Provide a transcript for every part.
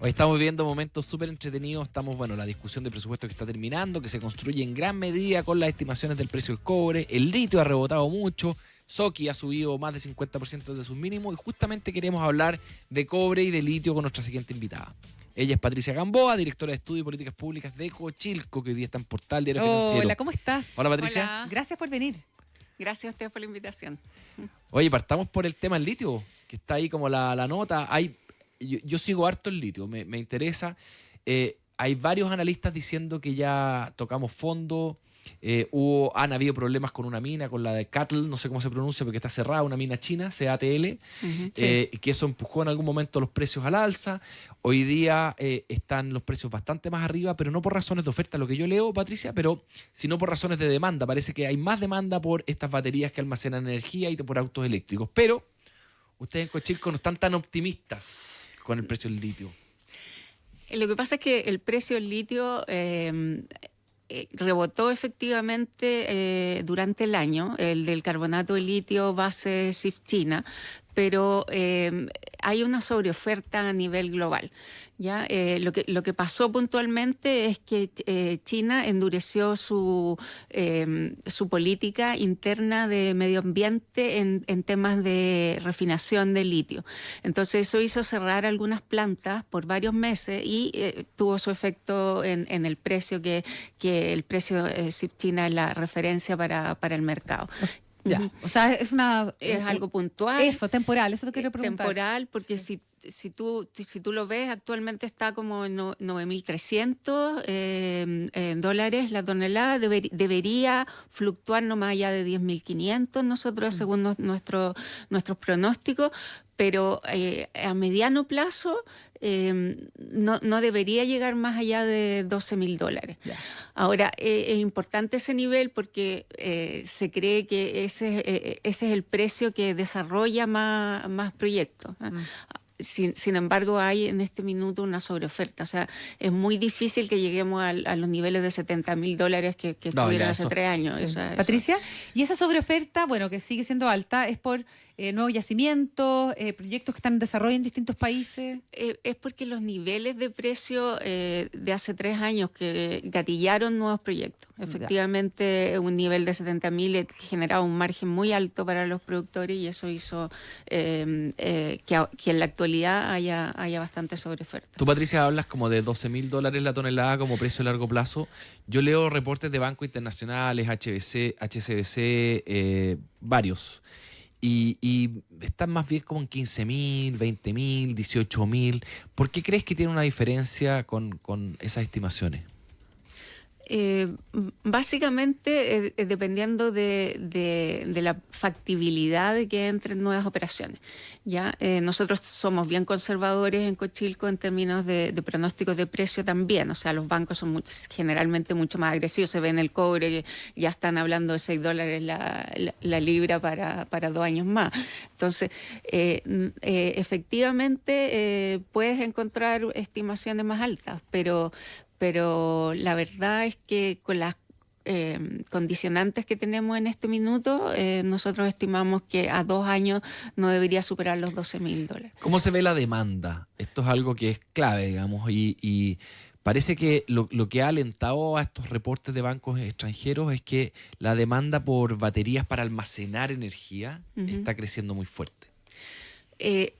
Hoy estamos viviendo momentos súper entretenidos. Estamos, la discusión de presupuesto que está terminando, que se construye en gran medida con las estimaciones del precio del cobre. El litio ha rebotado mucho. Soki ha subido más de 50% de sus mínimos. Y justamente queremos hablar de cobre y de litio con nuestra siguiente invitada. Ella es Patricia Gamboa, directora de Estudio y Políticas Públicas de Cochilco, que hoy día está en Portal Diario Financiero. Hola, ¿cómo estás? Hola, Patricia. Hola. Gracias por venir. Gracias a ustedes por la invitación. Oye, partamos por el tema del litio, que está ahí como la nota. Yo sigo harto el litio, me interesa. Hay varios analistas diciendo que ya tocamos fondo. Han habido problemas con una mina, con la de Cattle, no sé cómo se pronuncia porque está cerrada, una mina china, CATL, que eso empujó en algún momento los precios al alza. Hoy día están los precios bastante más arriba, pero no por razones de oferta, lo que yo leo, Patricia, pero sino por razones de demanda. Parece que hay más demanda por estas baterías que almacenan energía y por autos eléctricos. Pero ustedes en Cochilco no están tan optimistas con el precio del litio. Lo que pasa es que el precio del litio rebotó efectivamente durante el año, el del carbonato de litio base CIF China, pero hay una sobreoferta a nivel global. ¿Ya? Lo que pasó puntualmente es que China endureció su política interna de medio ambiente en temas de refinación de litio. Entonces eso hizo cerrar algunas plantas por varios meses y tuvo su efecto en el precio, que el precio CIF China es la referencia para el mercado. Ya, o sea, es algo puntual. Eso, temporal, eso te quiero preguntar. Temporal, porque si tú lo ves, actualmente está como en 9.300 dólares la tonelada. Debería fluctuar no más allá de 10.500 nosotros, según nuestros pronósticos, pero a mediano plazo no debería llegar más allá de 12.000 dólares. Yeah. Ahora, es importante ese nivel porque se cree que ese es el precio que desarrolla más proyectos. Sin embargo, hay en este minuto una sobreoferta. O sea, es muy difícil que lleguemos a los niveles de 70.000 dólares que estuvieron hace 3 años. Sí. Patricia, y esa sobreoferta, que sigue siendo alta, ¿es por nuevos yacimientos, proyectos que están en desarrollo en distintos países? Es porque los niveles de precio de hace 3 años que gatillaron nuevos proyectos. Efectivamente, un nivel de 70.000 generaba un margen muy alto para los productores y eso hizo que en la actualidad haya bastante sobreoferta. Tú, Patricia, hablas como de 12.000 dólares la tonelada como precio a largo plazo. Yo leo reportes de bancos internacionales, HSBC, varios. Y están más bien como en 15.000, 20.000, 18.000. ¿Por qué crees que tiene una diferencia con esas estimaciones? Básicamente dependiendo de la factibilidad de que entren nuevas operaciones. ¿Ya? Nosotros somos bien conservadores en Cochilco en términos de pronósticos de precio también. O sea, los bancos son generalmente mucho más agresivos. Se ve en el cobre que ya están hablando de 6 dólares la libra para 2 años más. Entonces, efectivamente puedes encontrar estimaciones más altas, pero la verdad es que con las condicionantes que tenemos en este minuto, nosotros estimamos que a 2 años no debería superar los 12.000 dólares. ¿Cómo se ve la demanda? Esto es algo que es clave, digamos, y parece que lo que ha alentado a estos reportes de bancos extranjeros es que la demanda por baterías para almacenar energía está creciendo muy fuerte.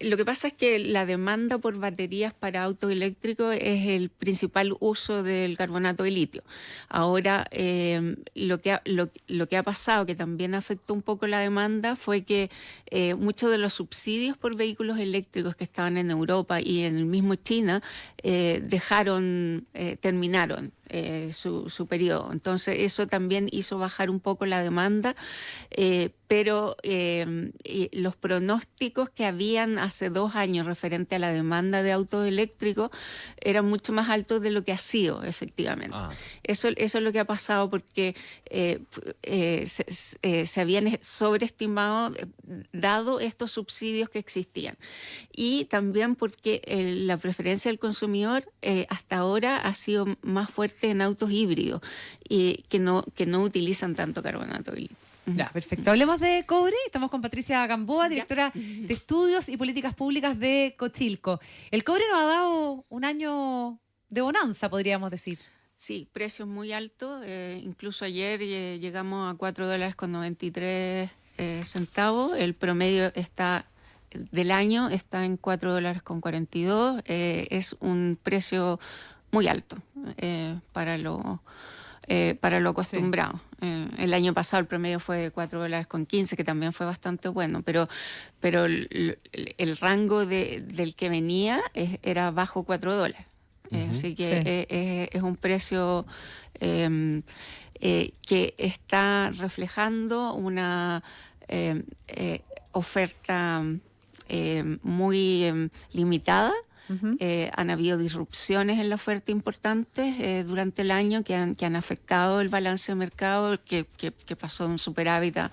Lo que pasa es que la demanda por baterías para autos eléctricos es el principal uso del carbonato de litio. Ahora, lo que ha pasado, que también afectó un poco la demanda, fue que muchos de los subsidios por vehículos eléctricos que estaban en Europa y en el mismo China terminaron su periodo. Entonces, eso también hizo bajar un poco la demanda, pero los pronósticos que habían hace 2 años referente a la demanda de autos eléctricos eran mucho más altos de lo que ha sido efectivamente. Eso es lo que ha pasado porque se habían sobreestimado dado estos subsidios que existían. Y también porque la preferencia del consumidor hasta ahora ha sido más fuerte en autos híbridos y que no utilizan tanto carbonato de litio. Ya, perfecto. Hablemos de cobre. Estamos con Patricia Gamboa, directora de Estudios y Políticas Públicas de Cochilco. El cobre nos ha dado un año de bonanza, podríamos decir. Sí, precios muy altos. Incluso ayer llegamos a $4.93 centavos. El promedio del año está en $4.42. Es un precio muy alto para lo acostumbrado. El año pasado el promedio fue de $4.15, que también fue bastante bueno, pero el rango del que venía era bajo $4. Así que es un precio que está reflejando una oferta muy limitada. Han habido disrupciones en la oferta importantes durante el año que han afectado el balance de mercado, que pasó de un superávit a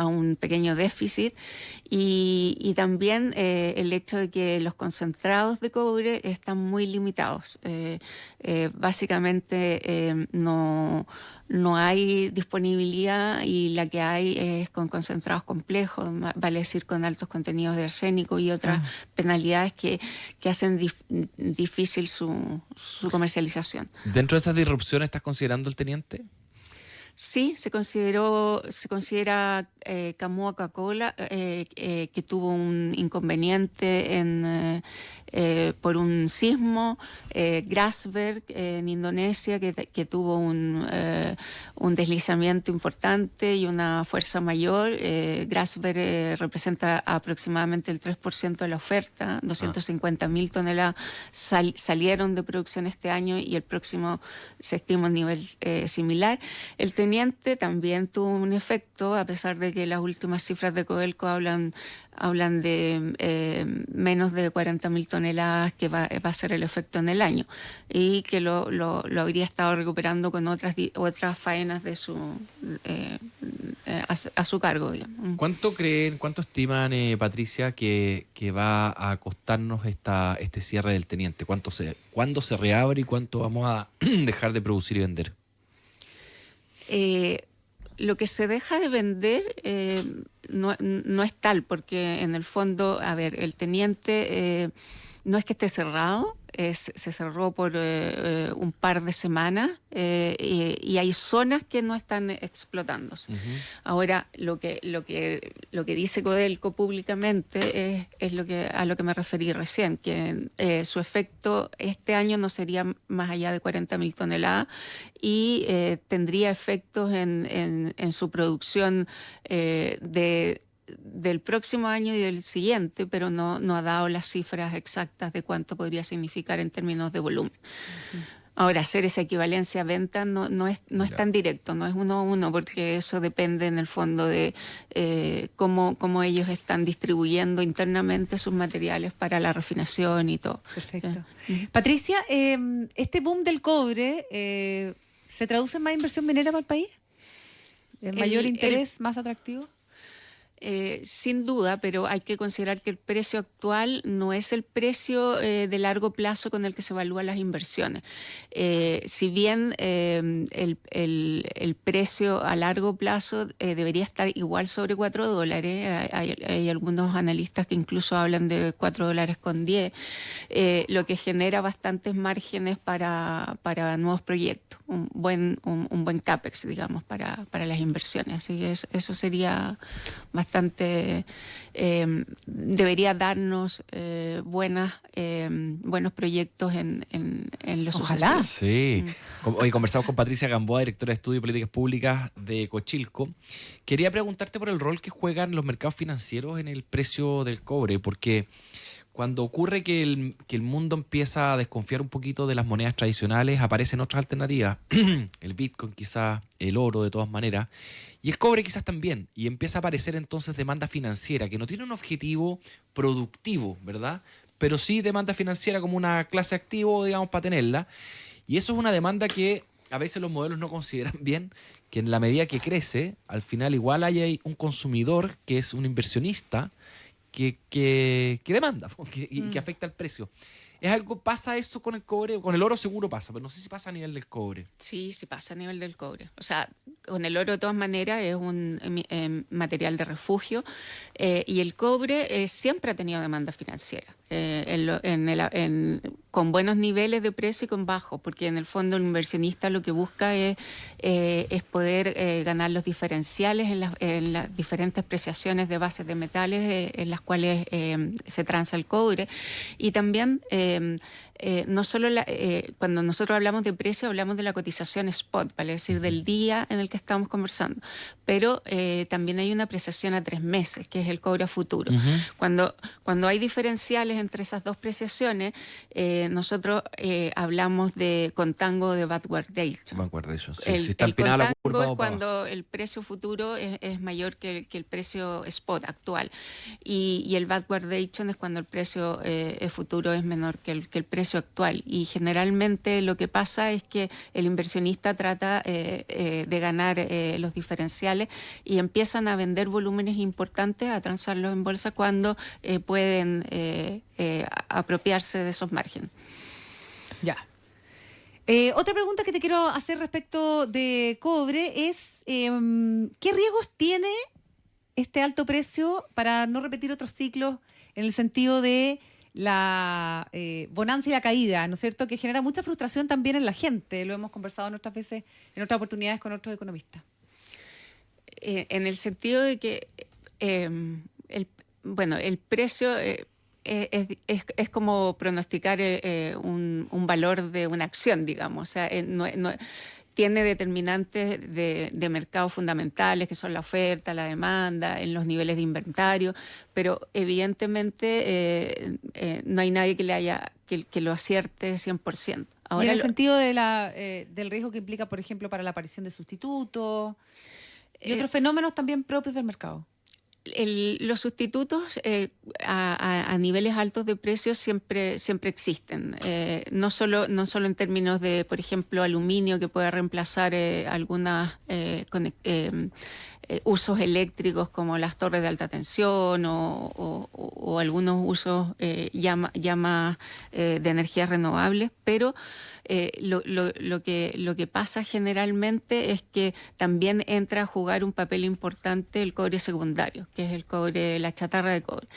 un pequeño déficit, y también el hecho de que los concentrados de cobre están muy limitados. Básicamente no hay disponibilidad, y la que hay es con concentrados complejos, vale decir con altos contenidos de arsénico y otras penalidades que hacen difícil su comercialización. ¿Dentro de esas disrupciones estás considerando el teniente? Sí, se considera Camoa Coca-Cola, que tuvo un inconveniente por un sismo, Grasberg en Indonesia, que tuvo un deslizamiento importante y una fuerza mayor. Grasberg representa aproximadamente el 3% de la oferta, 250.000 toneladas salieron de producción este año, y el próximo se estima un nivel similar. El teniente también tuvo un efecto, a pesar de que las últimas cifras de Codelco hablan de menos de 40.000 toneladas, que va a ser el efecto en el año, y que lo habría estado recuperando con otras faenas de a su cargo, digamos. ¿Cuánto estiman, Patricia, que va a costarnos este cierre del teniente? ¿Cuándo se reabre y cuánto vamos a dejar de producir y vender? Lo que se deja de vender no es tal, porque en el fondo, a ver, el teniente no es que esté cerrado, se cerró por un par de semanas, y hay zonas que no están explotándose. Ahora, lo que dice Codelco públicamente es a lo que me referí recién, que su efecto este año no sería más allá de 40.000 toneladas, y tendría efectos en su producción del próximo año y del siguiente, pero no ha dado las cifras exactas de cuánto podría significar en términos de volumen. Ahora, hacer esa equivalencia a venta no es tan directo, no es 1 a 1, porque eso depende en el fondo de cómo ellos están distribuyendo internamente sus materiales para la refinación y todo. Perfecto. Patricia, este boom del cobre ¿se traduce en más inversión minera para el país? ¿Mayor interés, más atractivo? Sin duda, pero hay que considerar que el precio actual no es el precio de largo plazo con el que se evalúan las inversiones. Si bien el precio a largo plazo debería estar igual sobre $4, hay algunos analistas que incluso hablan de $4.10, lo que genera bastantes márgenes para nuevos proyectos, un buen CAPEX, digamos, para las inversiones. Así que eso sería bastante, debería darnos buenos proyectos en los Ojalá. sucesivos. Sí. Hoy conversamos con Patricia Gamboa, directora de Estudios y Políticas Públicas de Cochilco. Quería preguntarte por el rol que juegan los mercados financieros en el precio del cobre, porque cuando ocurre que el mundo empieza a desconfiar un poquito de las monedas tradicionales, aparecen otras alternativas. El Bitcoin quizás, el oro de todas maneras, y el cobre quizás también. Y empieza a aparecer entonces demanda financiera, que no tiene un objetivo productivo, ¿verdad? Pero sí demanda financiera como una clase de activo, digamos, para tenerla. Y eso es una demanda que a veces los modelos no consideran bien, que en la medida que crece, al final igual hay un consumidor que es un inversionista que demanda y que afecta el precio. ¿Pasa eso con el cobre? Con el oro seguro pasa, pero no sé si pasa a nivel del cobre. Sí, sí pasa a nivel del cobre. O sea, con el oro de todas maneras es un material de refugio, y el cobre siempre ha tenido demanda financiera. Con buenos niveles de precio y con bajos, porque en el fondo el inversionista lo que busca es poder ganar los diferenciales en las diferentes preciaciones de bases de metales en las cuales se transa el cobre. Y también no solo cuando nosotros hablamos de precio, hablamos de la cotización spot, vale decir, del día en el que estamos conversando, pero también hay una apreciación a 3 meses, que es el cobre a futuro. Cuando hay diferenciales entre esas dos preciaciones, nosotros hablamos de contango de backwardation. Backwardation, sí. El Si está empinada la contango curva, es va para cuando el precio futuro es mayor que el precio spot actual, y el backwardation es cuando el precio futuro es menor que el precio actual. Y generalmente lo que pasa es que el inversionista trata de ganar los diferenciales y empiezan a vender volúmenes importantes, a transarlos en bolsa cuando pueden apropiarse de esos márgenes. Ya. Otra pregunta que te quiero hacer respecto de cobre es ¿qué riesgos tiene este alto precio para no repetir otros ciclos en el sentido de la bonanza y la caída, ¿no es cierto? Que genera mucha frustración también en la gente. Lo hemos conversado en otras veces, en otras oportunidades con otros economistas. En el sentido de que el precio es como pronosticar un valor de una acción, digamos. O sea, tiene determinantes de mercados fundamentales, que son la oferta, la demanda, en los niveles de inventario, pero evidentemente no hay nadie que lo acierte 100%. Ahora, y en el sentido de del riesgo que implica, por ejemplo, para la aparición de sustitutos y otros fenómenos también propios del mercado. Los sustitutos a niveles altos de precios siempre existen, no solo en términos de, por ejemplo, aluminio, que puede reemplazar algunos usos eléctricos como las torres de alta tensión o algunos usos ya más de energías renovables, pero lo que pasa generalmente es que también entra a jugar un papel importante el cobre secundario, que es el cobre, la chatarra de cobre.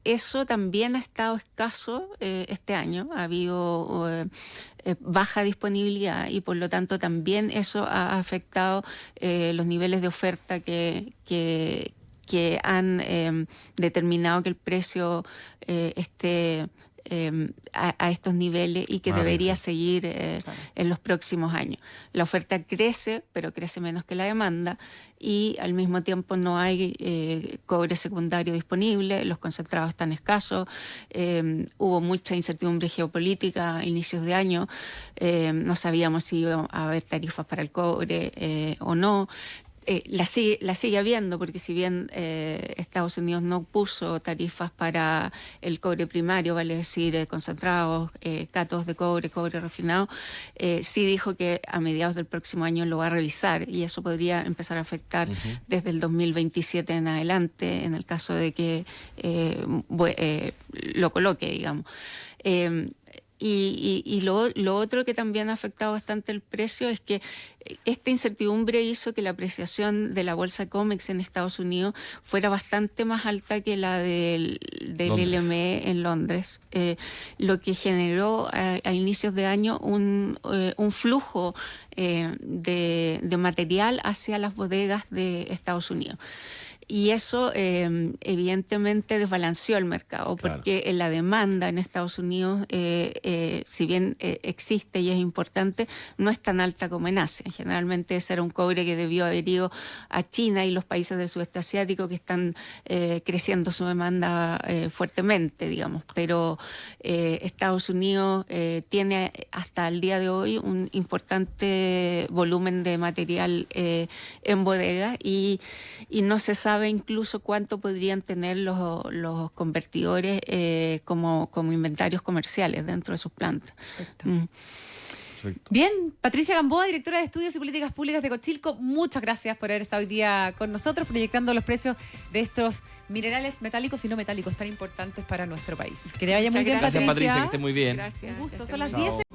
Eso también ha estado escaso este año. Ha habido baja disponibilidad y por lo tanto también eso ha afectado los niveles de oferta que han determinado que el precio esté a estos niveles y que debería seguir en los próximos años. La oferta crece, pero crece menos que la demanda, y al mismo tiempo no hay cobre secundario disponible, los concentrados están escasos, hubo mucha incertidumbre geopolítica a inicios de año, no sabíamos si iba a haber tarifas para el cobre o no. La sigue habiendo, porque si bien Estados Unidos no puso tarifas para el cobre primario, vale decir concentrados, cátodos de cobre refinado, sí dijo que a mediados del próximo año lo va a revisar, y eso podría empezar a afectar desde el 2027 en adelante, en el caso de que lo coloque, digamos. Y lo otro que también ha afectado bastante el precio es que esta incertidumbre hizo que la apreciación de la bolsa COMEX en Estados Unidos fuera bastante más alta que la del LME en Londres, lo que generó a inicios de año un flujo de material hacia las bodegas de Estados Unidos. Y eso evidentemente desbalanceó el mercado, porque la demanda en Estados Unidos, si bien existe y es importante, no es tan alta como en Asia. Generalmente ese era un cobre que debió haber ido a China y los países del sudeste asiático, que están creciendo su demanda fuertemente, digamos. Pero Estados Unidos tiene hasta el día de hoy un importante volumen de material en bodega, y no se sabe incluso cuánto podrían tener los convertidores como inventarios comerciales dentro de sus plantas. Perfecto. Bien, Patricia Gamboa, directora de Estudios y Políticas Públicas de Cochilco, muchas gracias por haber estado hoy día con nosotros proyectando los precios de estos minerales metálicos y no metálicos tan importantes para nuestro país. Que te vaya muy bien, Muchas Gracias, Patricia. Patricia, que esté muy bien. Gracias. Un gusto, que son las estén muy 10.